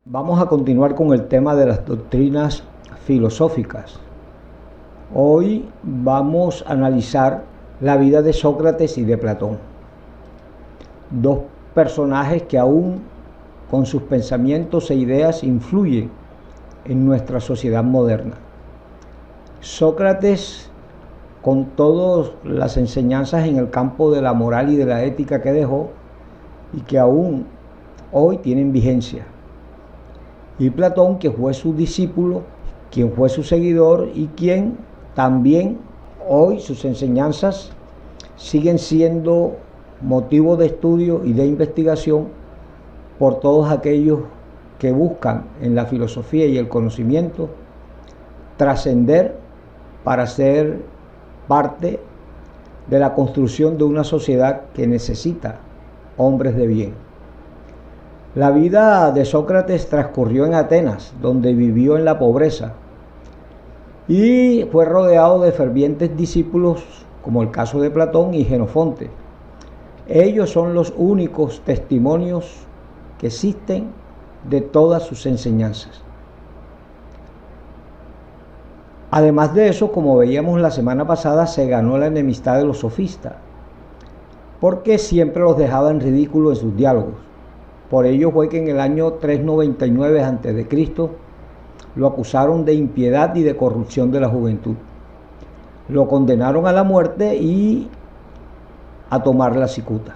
Vamos a continuar con el tema de las doctrinas filosóficas. Hoy vamos a analizar la vida de Sócrates y de Platón, dos personajes que aún con sus pensamientos e ideas influyen en nuestra sociedad moderna. Sócrates, con todas las enseñanzas en el campo de la moral y de la ética que dejó y que aún hoy tienen vigencia, y Platón, que fue su discípulo, quien fue su seguidor y quien también hoy sus enseñanzas siguen siendo motivo de estudio y de investigación por todos aquellos que buscan en la filosofía y el conocimiento trascender para ser parte de la construcción de una sociedad que necesita hombres de bien. La vida de Sócrates transcurrió en Atenas, donde vivió en la pobreza y fue rodeado de fervientes discípulos, como el caso de Platón y Jenofonte. Ellos son los únicos testimonios que existen de todas sus enseñanzas. Además de eso, como veíamos la semana pasada, se ganó la enemistad de los sofistas, porque siempre los dejaba en ridículo en sus diálogos. Por ello fue que en el año 399 a.C. lo acusaron de impiedad y de corrupción de la juventud. Lo condenaron a la muerte y a tomar la cicuta.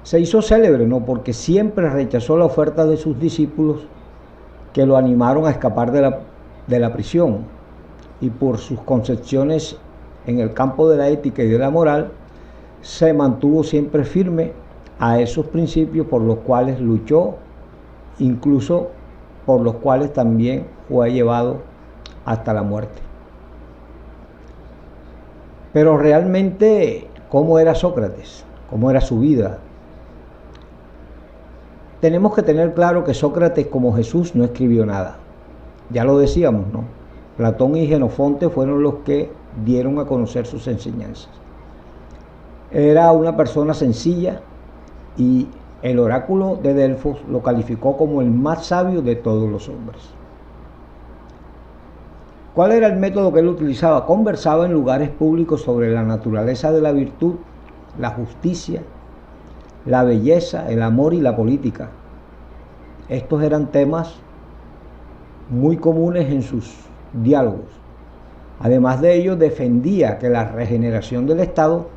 Se hizo célebre, ¿no?, porque siempre rechazó la oferta de sus discípulos que lo animaron a escapar de la prisión, y por sus concepciones en el campo de la ética y de la moral se mantuvo siempre firme a esos principios por los cuales luchó, incluso por los cuales también fue llevado hasta la muerte. Pero realmente, ¿cómo era Sócrates? ¿Cómo era su vida? Tenemos que tener claro que Sócrates, como Jesús, no escribió nada. Ya lo decíamos, ¿no? Platón y Jenofonte fueron los que dieron a conocer sus enseñanzas. Era una persona sencilla, y el oráculo de Delfos lo calificó como el más sabio de todos los hombres. ¿Cuál era el método que él utilizaba? Conversaba en lugares públicos sobre la naturaleza de la virtud, la justicia, la belleza, el amor y la política. Estos eran temas muy comunes en sus diálogos. Además de ello, defendía que la regeneración del Estado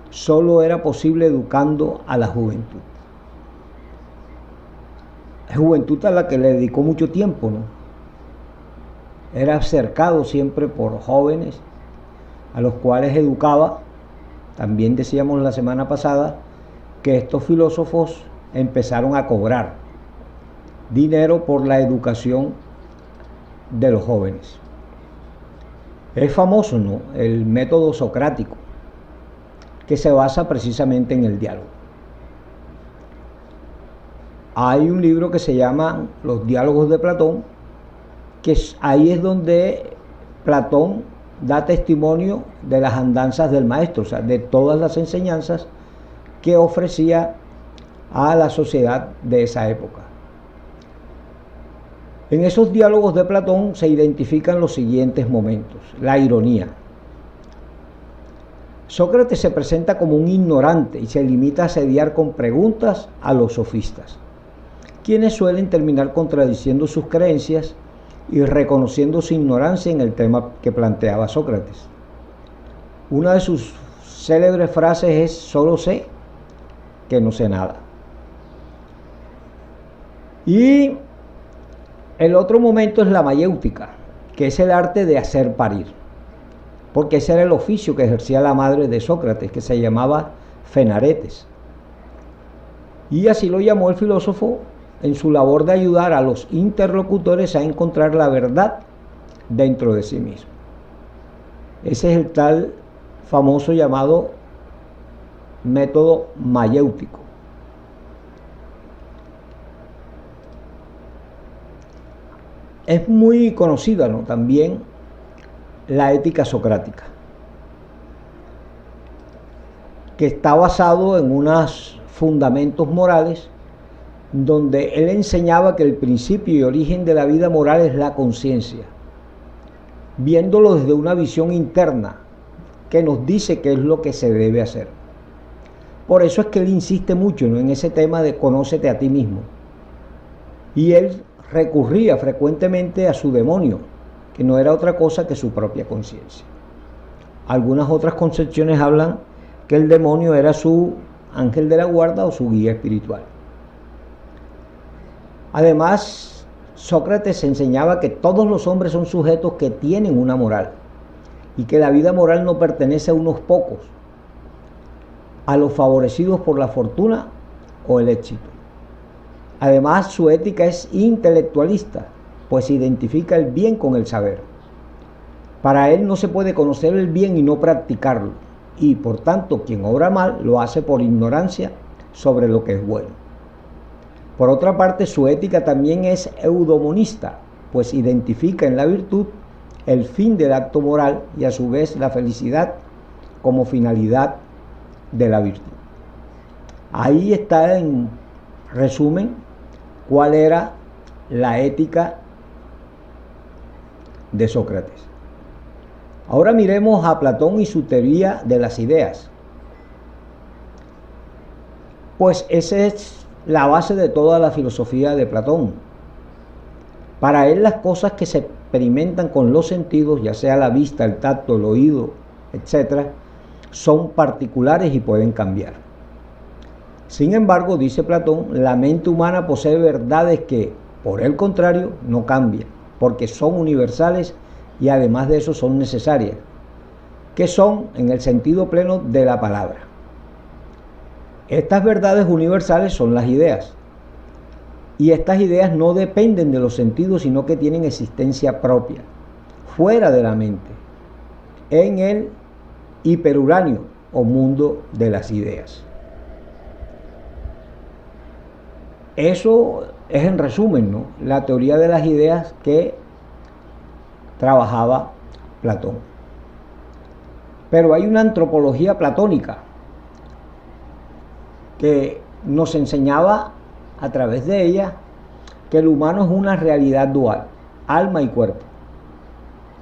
solo era posible educando a la juventud. Juventud a la que le dedicó mucho tiempo, ¿no? Era cercado siempre por jóvenes a los cuales educaba. También decíamos la semana pasada que estos filósofos empezaron a cobrar dinero por la educación de los jóvenes. Es famoso, ¿no?, el método socrático, que se basa precisamente en el diálogo. Hay un libro que se llama Los Diálogos de Platón, que ahí es donde Platón da testimonio de las andanzas del maestro, o sea, de todas las enseñanzas que ofrecía a la sociedad de esa época. En esos diálogos de Platón se identifican los siguientes momentos. La ironía. Sócrates se presenta como un ignorante y se limita a asediar con preguntas a los sofistas, quienes suelen terminar contradiciendo sus creencias y reconociendo su ignorancia en el tema que planteaba Sócrates. Una de sus célebres frases es: solo sé que no sé nada. Y el otro momento es la mayéutica, que es el arte de hacer parir, porque ese era el oficio que ejercía la madre de Sócrates, que se llamaba Fenaretes. Y así lo llamó el filósofo en su labor de ayudar a los interlocutores a encontrar la verdad dentro de sí mismo. Ese es el tal famoso llamado método mayéutico. Es muy conocida, ¿no?, también la ética socrática, que está basado en unos fundamentos morales donde él enseñaba que el principio y origen de la vida moral es la conciencia, viéndolo desde una visión interna que nos dice qué es lo que se debe hacer. Por eso es que él insiste mucho, ¿no?, en ese tema de conócete a ti mismo. Y él recurría frecuentemente a su demonio, que no era otra cosa que su propia conciencia. Algunas otras concepciones hablan que el demonio era su ángel de la guarda o su guía espiritual. Además, Sócrates enseñaba que todos los hombres son sujetos que tienen una moral y que la vida moral no pertenece a unos pocos, a los favorecidos por la fortuna o el éxito. Además, su ética es intelectualista, pues identifica el bien con el saber. Para él no se puede conocer el bien y no practicarlo, y por tanto quien obra mal lo hace por ignorancia sobre lo que es bueno. Por otra parte, su ética también es eudemonista, pues identifica en la virtud el fin del acto moral y a su vez la felicidad como finalidad de la virtud. Ahí está en resumen cuál era la ética de Sócrates. Ahora miremos a Platón y su teoría de las ideas. Pues esa es la base de toda la filosofía de Platón. Para él las cosas que se experimentan con los sentidos, ya sea la vista, el tacto, el oído, etc., son particulares y pueden cambiar. Sin embargo, dice Platón, la mente humana posee verdades que, por el contrario, no cambian, porque son universales y además de eso son necesarias, que son en el sentido pleno de la palabra. Estas verdades universales son las ideas, y estas ideas no dependen de los sentidos, sino que tienen existencia propia, fuera de la mente, en el hiperuránio o mundo de las ideas. Eso es en resumen, ¿no?, la teoría de las ideas que trabajaba Platón. Pero hay una antropología platónica que nos enseñaba a través de ella que el humano es una realidad dual, alma y cuerpo.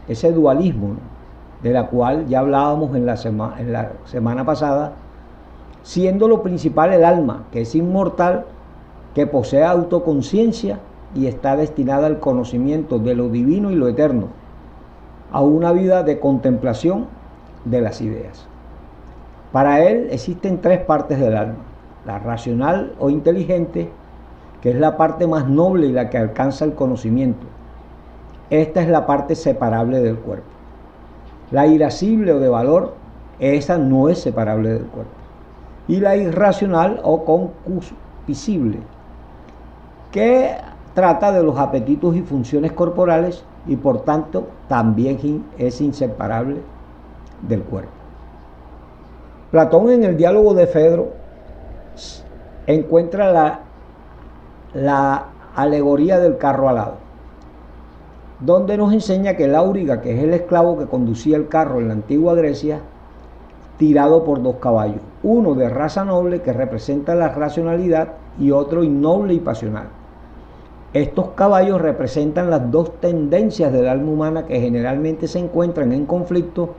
Ese dualismo, ¿no?, de la cual ya hablábamos en la semana pasada, siendo lo principal el alma, que es inmortal, que posee autoconciencia y está destinada al conocimiento de lo divino y lo eterno, a una vida de contemplación de las ideas. Para él existen tres partes del alma: la racional o inteligente, que es la parte más noble y la que alcanza el conocimiento. Esta es la parte separable del cuerpo. La irascible o de valor, esa no es separable del cuerpo. Y la irracional o concupiscible, que trata de los apetitos y funciones corporales y por tanto también es inseparable del cuerpo. Platón, en el diálogo de Fedro, encuentra la alegoría del carro alado, donde nos enseña que el auriga, que es el esclavo que conducía el carro en la antigua Grecia, tirado por dos caballos, uno de raza noble que representa la racionalidad y otro innoble y pasional. Estos caballos representan las dos tendencias del alma humana que generalmente se encuentran en conflicto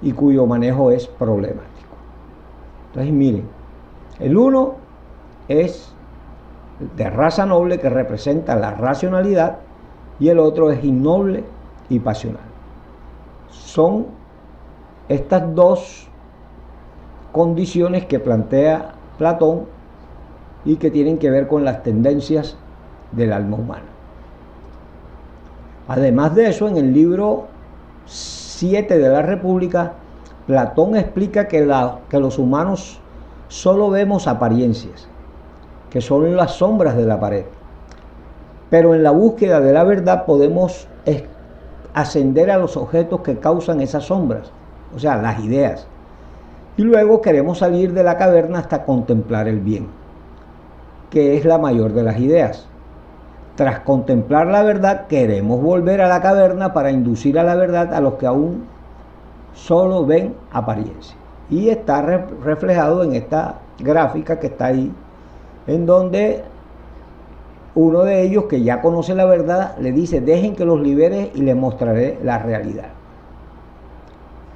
y cuyo manejo es problemático. Entonces miren, el uno es de raza noble que representa la racionalidad y el otro es innoble y pasional. Son estas dos condiciones que plantea Platón y que tienen que ver con las tendencias del alma humana. Además de eso, en el libro 7 de la República, Platón explica que los humanos solo vemos apariencias, que son las sombras de la pared. Pero en la búsqueda de la verdad podemos ascender a los objetos que causan esas sombras, o sea, las ideas. Y luego queremos salir de la caverna hasta contemplar el bien, que es la mayor de las ideas. Tras contemplar la verdad, queremos volver a la caverna para inducir a la verdad a los que aún solo ven apariencia. Y está reflejado en esta gráfica que está ahí, en donde uno de ellos, que ya conoce la verdad, le dice: dejen que los libere y les mostraré la realidad.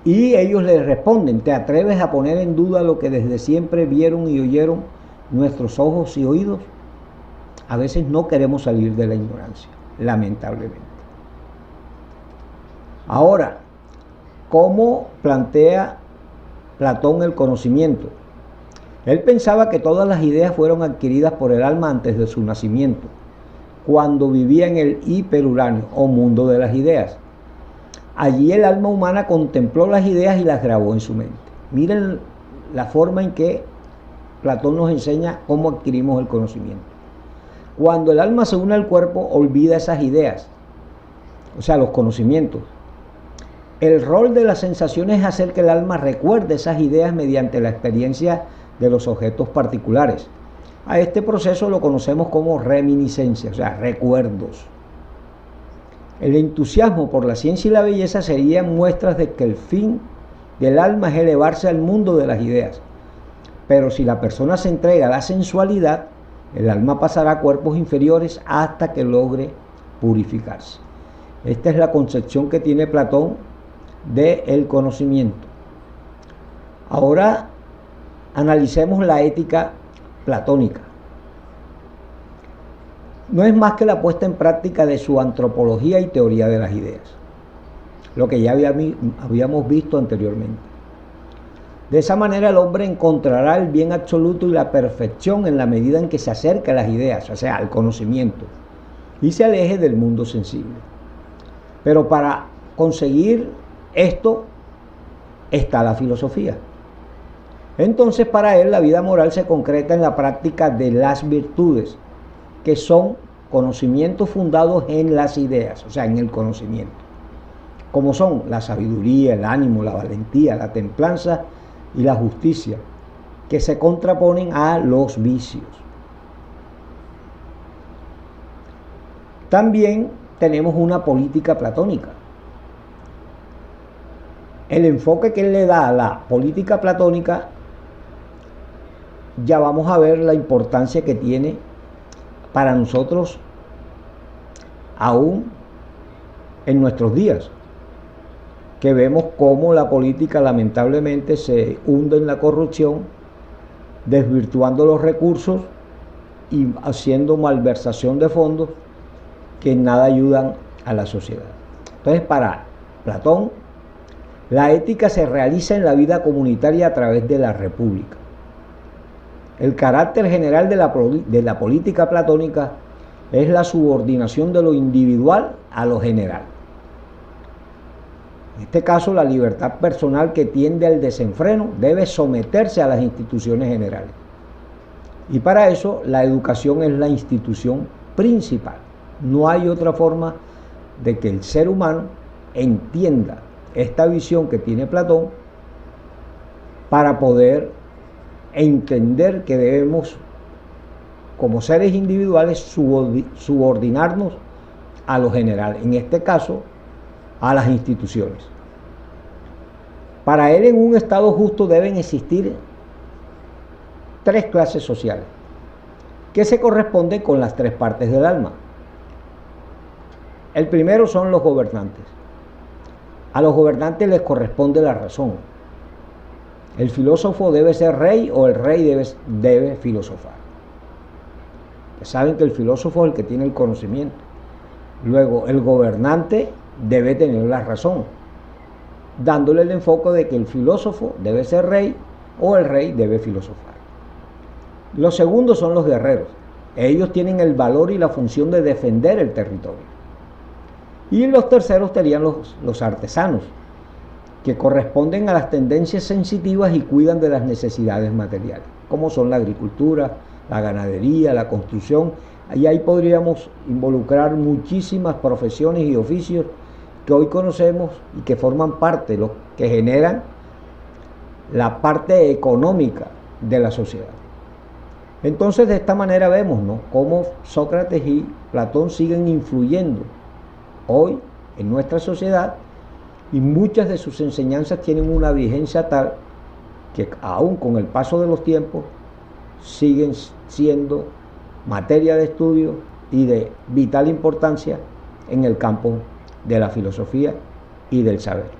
Y ellos le responden: ¿te atreves a poner en duda lo que desde siempre vieron y oyeron nuestros ojos y oídos? A veces no queremos salir de la ignorancia, lamentablemente. Ahora, ¿cómo plantea Platón el conocimiento? Él pensaba que todas las ideas fueron adquiridas por el alma antes de su nacimiento, cuando vivía en el hiperuráneo o mundo de las ideas. Allí el alma humana contempló las ideas y las grabó en su mente. Miren la forma en que Platón nos enseña cómo adquirimos el conocimiento. Cuando el alma se une al cuerpo, olvida esas ideas, o sea, los conocimientos. El rol de las sensaciones es hacer que el alma recuerde esas ideas mediante la experiencia de los objetos particulares. A este proceso lo conocemos como reminiscencia, o sea, recuerdos. El entusiasmo por la ciencia y la belleza serían muestras de que el fin del alma es elevarse al mundo de las ideas. Pero si la persona se entrega a la sensualidad, el alma pasará a cuerpos inferiores hasta que logre purificarse. Esta es la concepción que tiene Platón del conocimiento. Ahora analicemos la ética platónica. No es más que la puesta en práctica de su antropología y teoría de las ideas, lo que ya habíamos visto anteriormente. De esa manera el hombre encontrará el bien absoluto y la perfección en la medida en que se acerca a las ideas, o sea, al conocimiento, y se aleje del mundo sensible. Pero para conseguir esto está la filosofía. Entonces, para él la vida moral se concreta en la práctica de las virtudes, que son conocimientos fundados en las ideas, o sea, en el conocimiento, como son la sabiduría, el ánimo, la valentía, la templanza y la justicia, que se contraponen a los vicios. También tenemos una política platónica. El enfoque que él le da a la política platónica, ya vamos a ver la importancia que tiene para nosotros aún en nuestros días, que vemos cómo la política lamentablemente se hunde en la corrupción, desvirtuando los recursos y haciendo malversación de fondos que en nada ayudan a la sociedad. Entonces, para Platón, la ética se realiza en la vida comunitaria a través de la república. El carácter general de la política platónica es la subordinación de lo individual a lo general. En este caso, la libertad personal que tiende al desenfreno debe someterse a las instituciones generales. Y para eso, la educación es la institución principal. No hay otra forma de que el ser humano entienda esta visión que tiene Platón para poder entender que debemos, como seres individuales, subordinarnos a lo general, en este caso a las instituciones. Para él, en un estado justo deben existir tres clases sociales que se corresponden con las tres partes del alma. El primero son los gobernantes. A los gobernantes les corresponde la razón. El filósofo debe ser rey o el rey debe filosofar. Saben que el filósofo es el que tiene el conocimiento. Luego, el gobernante debe tener la razón, dándole el enfoque de que el filósofo debe ser rey o el rey debe filosofar. Los segundos son los guerreros. Ellos tienen el valor y la función de defender el territorio. Y los terceros serían los artesanos, que corresponden a las tendencias sensitivas y cuidan de las necesidades materiales, como son la agricultura, la ganadería, la construcción. Y ahí podríamos involucrar muchísimas profesiones y oficios que hoy conocemos y que forman parte, los que generan la parte económica de la sociedad. Entonces, de esta manera vemos, ¿no?, cómo Sócrates y Platón siguen influyendo hoy en nuestra sociedad, y muchas de sus enseñanzas tienen una vigencia tal que aún con el paso de los tiempos siguen siendo materia de estudio y de vital importancia en el campo de la filosofía y del saber.